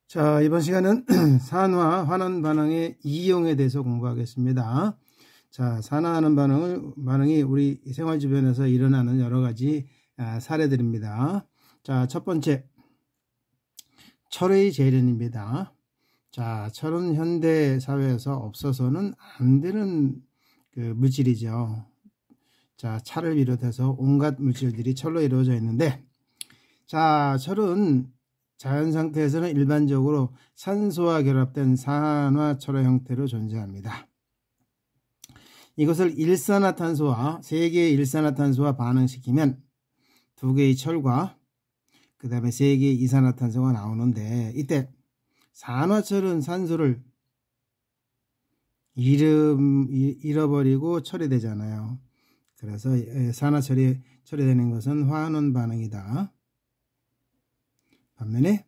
자, 이번 시간은 산화 환원 반응의 이용에 대해서 공부하겠습니다. 자, 산화하는 반응이 우리 생활 주변에서 일어나는 여러 가지 사례들입니다. 자, 첫 번째, 철의 재련입니다. 자, 철은 현대 사회에서 없어서는 안 되는 물질이죠. 자, 차를 비롯해서 온갖 물질들이 철로 이루어져 있는데, 자, 철은 자연 상태에서는 일반적으로 산소와 결합된 산화철의 형태로 존재합니다. 이것을 일산화탄소와 3개의 일산화탄소와 반응시키면 2개의 철과 그 다음에 3개의 이산화탄소가 나오는데, 이때 산화철은 산소를 잃어버리고 처리되잖아요. 그래서 산화철이 처리되는 것은 환원 반응이다. 반면에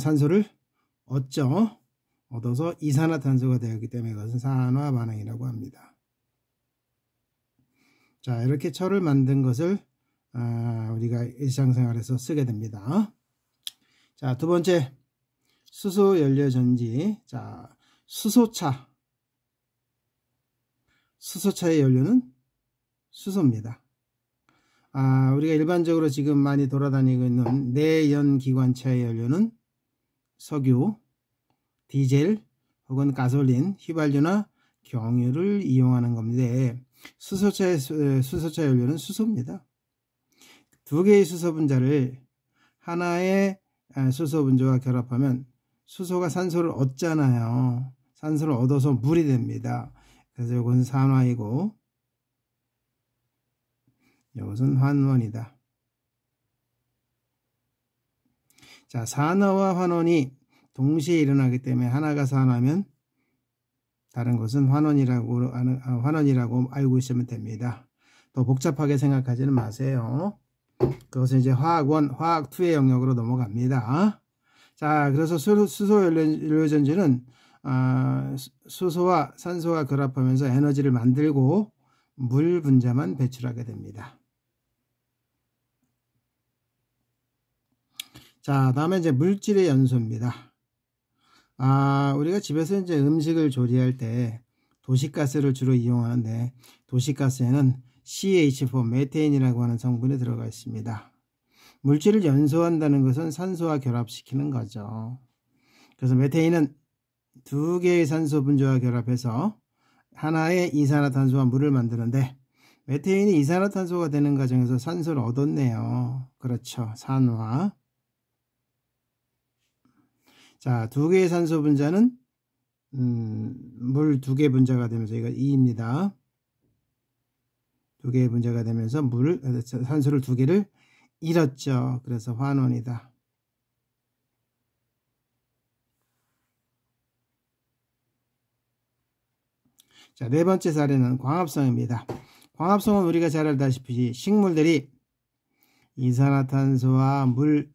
산소를 얻어서 이산화탄소가 되었기 때문에 이것은 산화 반응이라고 합니다. 자, 이렇게 철을 만든 것을 우리가 일상생활에서 쓰게 됩니다. 자, 두 번째, 수소 연료 전지. 자, 수소차의 연료는 수소입니다. 우리가 일반적으로 지금 많이 돌아다니고 있는 내연기관차의 연료는 석유, 디젤 혹은 가솔린, 휘발유나 경유를 이용하는 겁니다. 수소차 연료는 수소입니다. 2개의 수소 분자를 하나의 수소 분자와 결합하면 수소가 산소를 얻잖아요. 산소를 얻어서 물이 됩니다. 그래서 이것은 산화이고 이것은 환원이다. 자, 산화와 환원이 동시에 일어나기 때문에 하나가 산화하면 다른 것은 환원이라고 알고 있으면 됩니다. 더 복잡하게 생각하지는 마세요. 그것은 이제 화학 2의 영역으로 넘어갑니다. 자, 그래서 수소 연료 전지는 수소와 산소가 결합하면서 에너지를 만들고 물 분자만 배출하게 됩니다. 자, 다음에 이제 물질의 연소입니다. 우리가 집에서 이제 음식을 조리할 때 도시가스를 주로 이용하는데, 도시가스에는 CH4 메테인이라고 하는 성분이 들어가 있습니다. 물질을 연소한다는 것은 산소와 결합시키는 거죠. 그래서 메테인은 2개의 산소 분자와 결합해서 하나의 이산화탄소와 물을 만드는데, 메테인이 이산화탄소가 되는 과정에서 산소를 얻었네요. 그렇죠. 산화. 자, 2개의 산소 분자는 물 2개 분자가 되면서 이거 2입니다. 2개의 분자가 되면서 산소를 2개를 잃었죠. 그래서 환원이다. 자, 네 번째 사례는 광합성입니다. 광합성은 우리가 잘 알다시피 식물들이 이산화탄소와 물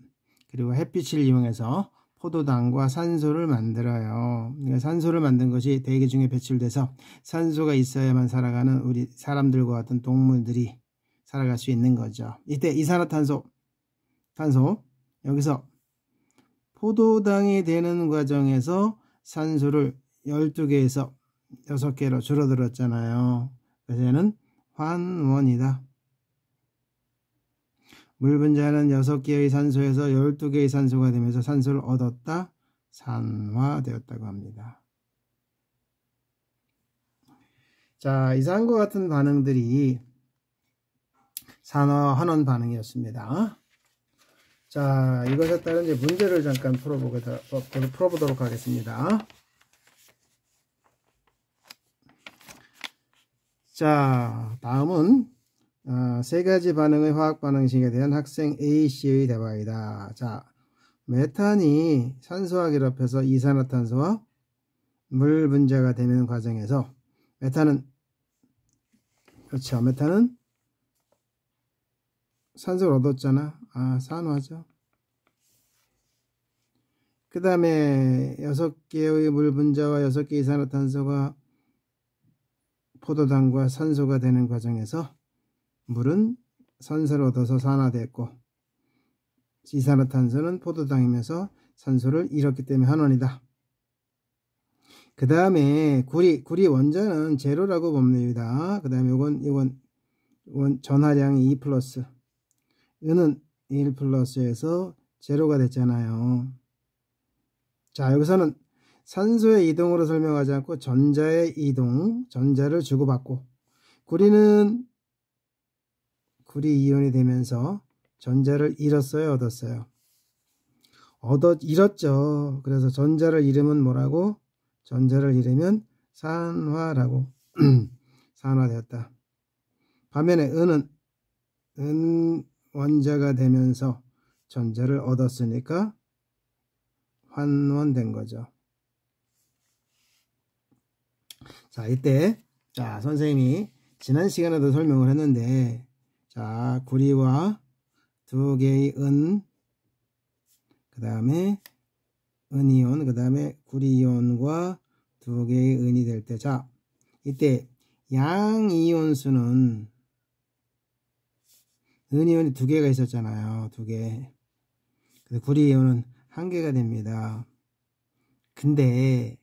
그리고 햇빛을 이용해서 포도당과 산소를 만들어요. 그러니까 산소를 만든 것이 대기 중에 배출돼서 산소가 있어야만 살아가는 우리 사람들과 같은 동물들이 살아갈 수 있는 거죠. 이때 이산화탄소, 여기서 포도당이 되는 과정에서 산소를 12개에서 6개로 줄어들었잖아요. 그래서 얘는 환원이다. 물 분자는 6개의 산소에서 12개의 산소가 되면서 산소를 얻었다, 산화되었다고 합니다. 자, 이상과 같은 반응들이 산화 환원 반응이었습니다. 자, 이것에 따른 이제 문제를 잠깐 풀어보도록 하겠습니다. 자, 다음은 3가지 반응의 화학 반응식에 대한 학생 A씨의 대화이다. 자, 메탄이 산소와 결합해서 이산화탄소와 물 분자가 되는 과정에서 메탄은 산소를 얻었잖아. 산화죠. 그 다음에 6개의 물 분자와 6개의 이산화탄소가 포도당과 산소가 되는 과정에서 물은 산소를 얻어서 산화됐고, 이산화탄소는 포도당이면서 산소를 잃었기 때문에 환원이다. 그 다음에 구리 원자는 제로라고 봅니다. 그 다음에 이건 전하량이 2 플러스, 은은 1 플러스에서 제로가 됐잖아요. 자, 여기서는 산소의 이동으로 설명하지 않고 전자의 이동, 전자를 주고받고, 구리 이온이 되면서 전자를 잃었어요, 얻었어요? 잃었죠. 그래서 전자를 잃으면 뭐라고? 전자를 잃으면 산화라고. 산화되었다. 반면에 은 원자가 되면서 전자를 얻었으니까 환원된 거죠. 자, 이때 선생님이 지난 시간에도 설명을 했는데, 자, 구리와 두 개의 은, 그 다음에 은이온, 그 다음에 구리이온과 두 개의 은이 될 때, 자, 이때 양이온수는 은이온이 두 개가 있었잖아요. 두 개. 구리이온은 한 개가 됩니다. 근데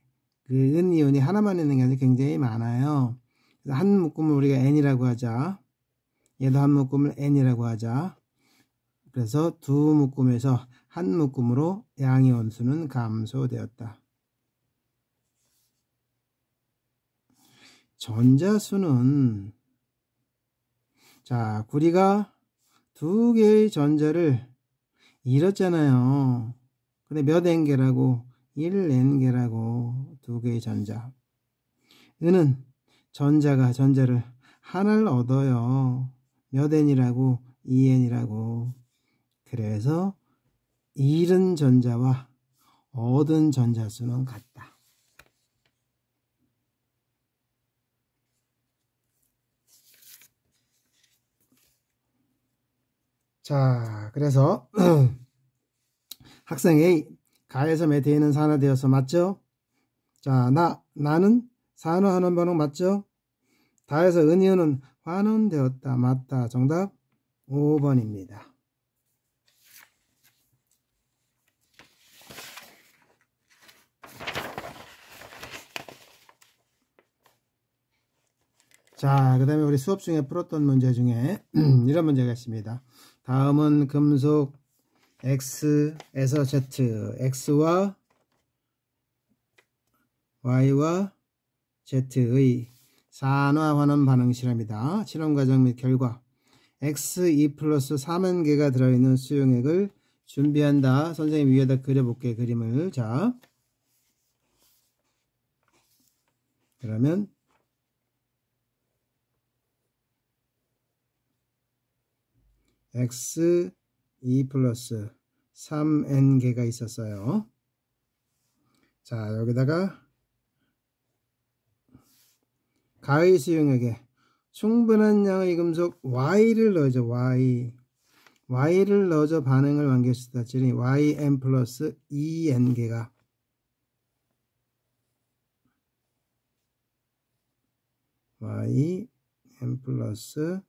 그 은이온이 하나만 있는 게 아니라 굉장히 많아요. 그래서 한 묶음을 우리가 N이라고 하자. 얘도 한 묶음을 N이라고 하자. 그래서 두 묶음에서 한 묶음으로 양이온 수는 감소되었다. 전자수는, 자, 구리가 두 개의 전자를 잃었잖아요. 근데 몇 N개라고? 1N개라고. 두 개의 전자. 은은 전자를 하나를 얻어요. 몇 N이라고? 2N이라고. 그래서 잃은 전자와 얻은 전자수는 같다. 자, 그래서 학생 A, 가에서 메테인은 산화되어서 맞죠? 자, 나는 산화환원 반응 맞죠? 다에서 은이온은 환원되었다. 맞다. 정답 5번입니다. 자, 그 다음에 우리 수업 중에 풀었던 문제 중에 이런 문제가 있습니다. 다음은 금속 X에서 Z, X와 Y와 Z의 산화환원 반응 실험이다. 실험 과정 및 결과. X2 플러스 3N개가 들어있는 수용액을 준비한다. 선생님 위에다 그려볼게, 그림을. 자, 그러면 X2 플러스 3N개가 있었어요. 자, 여기다가 가의 수용액에 충분한 양의 금속 Y를 넣어줘. Y를 넣어줘 반응을 완결시켰다. 즉 YN 플러스 2N개가 YN 플러스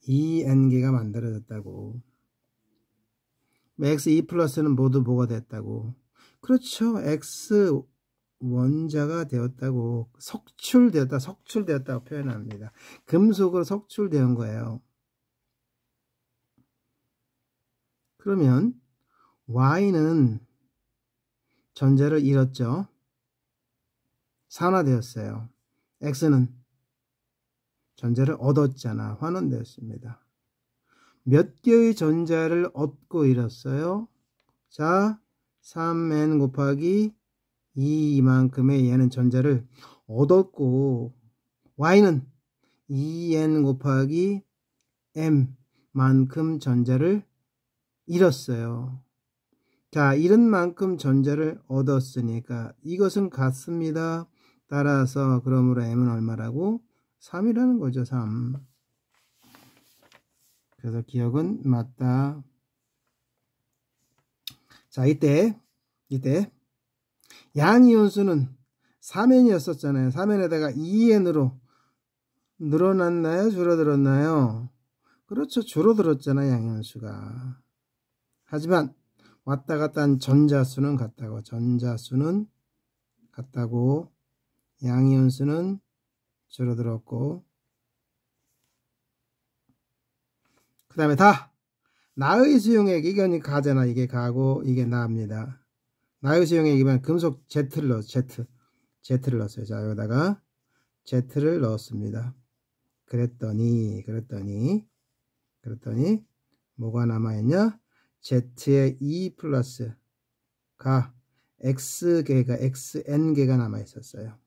2N개가 만들어졌다고. X2 플러스는 모두 뭐가 됐다고. 그렇죠. X 원자가 되었다고. 석출되었다고 표현합니다. 금속으로 석출되은 거예요. 그러면 Y는 전자를 잃었죠. 산화되었어요. X는 전자를 얻었잖아. 환원되었습니다. 몇 개의 전자를 얻고 잃었어요? 자, 3N 곱하기 2만큼의 얘는 전자를 얻었고, Y는 2N 곱하기 M만큼 전자를 잃었어요. 자, 잃은 만큼 전자를 얻었으니까 이것은 같습니다. 따라서 그러므로 M은 얼마라고? 3이라는 거죠. 3. 그래서 기억은 맞다. 자, 이때 양이온수는 3N이었었잖아요. 3N에다가 2N으로 늘어났나요? 줄어들었나요? 그렇죠. 줄어들었잖아요. 양이온수가. 하지만 왔다 갔다 한 전자수는 같다고. 전자수는 같다고. 양이온수는 줄어들었고. 그 다음에 다. 나의 수용액. 이건 가잖아. 이게 가고 이게 나입니다. 나의 수용액이면 금속 Z를 넣었어요. Z를 넣었어요. 자, 여기다가 Z를 넣었습니다. 그랬더니 뭐가 남아있냐? Z의 E 플러스가 X개가 XN개가 남아있었어요.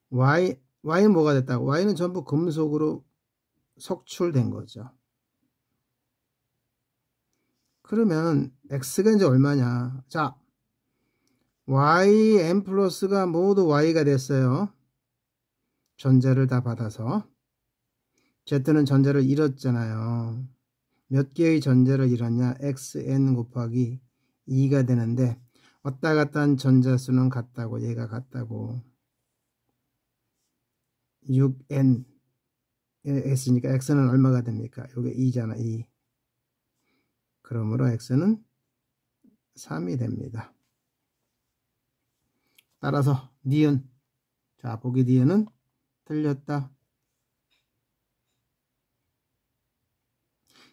Y는 뭐가 됐다고? Y는 전부 금속으로 석출된 거죠. 그러면 X가 이제 얼마냐? 자, YN 플러스가 모두 Y가 됐어요. 전자를 다 받아서. Z는 전자를 잃었잖아요. 몇 개의 전자를 잃었냐? XN 곱하기 2가 되는데 왔다 갔다 한 전자수는 같다고. 얘가 같다고. 6N X니까 X는 얼마가 됩니까? 요게 2잖아. 2. 그러므로 X는 3이 됩니다. 따라서 니은. 자, 보기 니은은 틀렸다.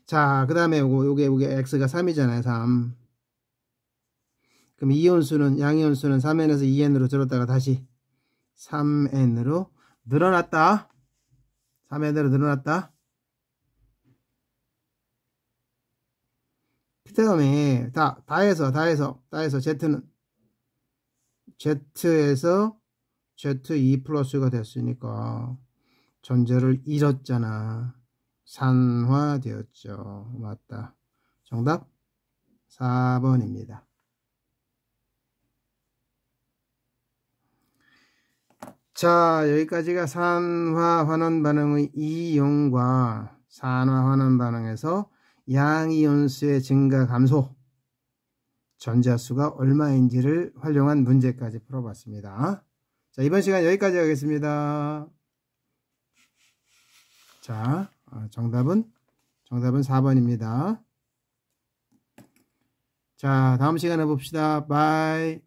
자, 그 다음에 요게 X가 3이잖아요. 3. 그럼 이온수는, 양이온수는 3N에서 2N으로 줄었다가 다시 3N으로 늘어났다. 3N으로 늘어났다. 그 다음에 다 해서 Z에서 Z2 플러스가 됐으니까 전자를 잃었잖아. 산화되었죠. 맞다. 정답 4번입니다. 자, 여기까지가 산화환원 반응의 이용과 산화환원 반응에서 양이온수의 증가 감소, 전자수가 얼마인지를 활용한 문제까지 풀어봤습니다. 자, 이번 시간 여기까지 하겠습니다. 자, 정답은 4번입니다. 자, 다음 시간에 봅시다. 바이.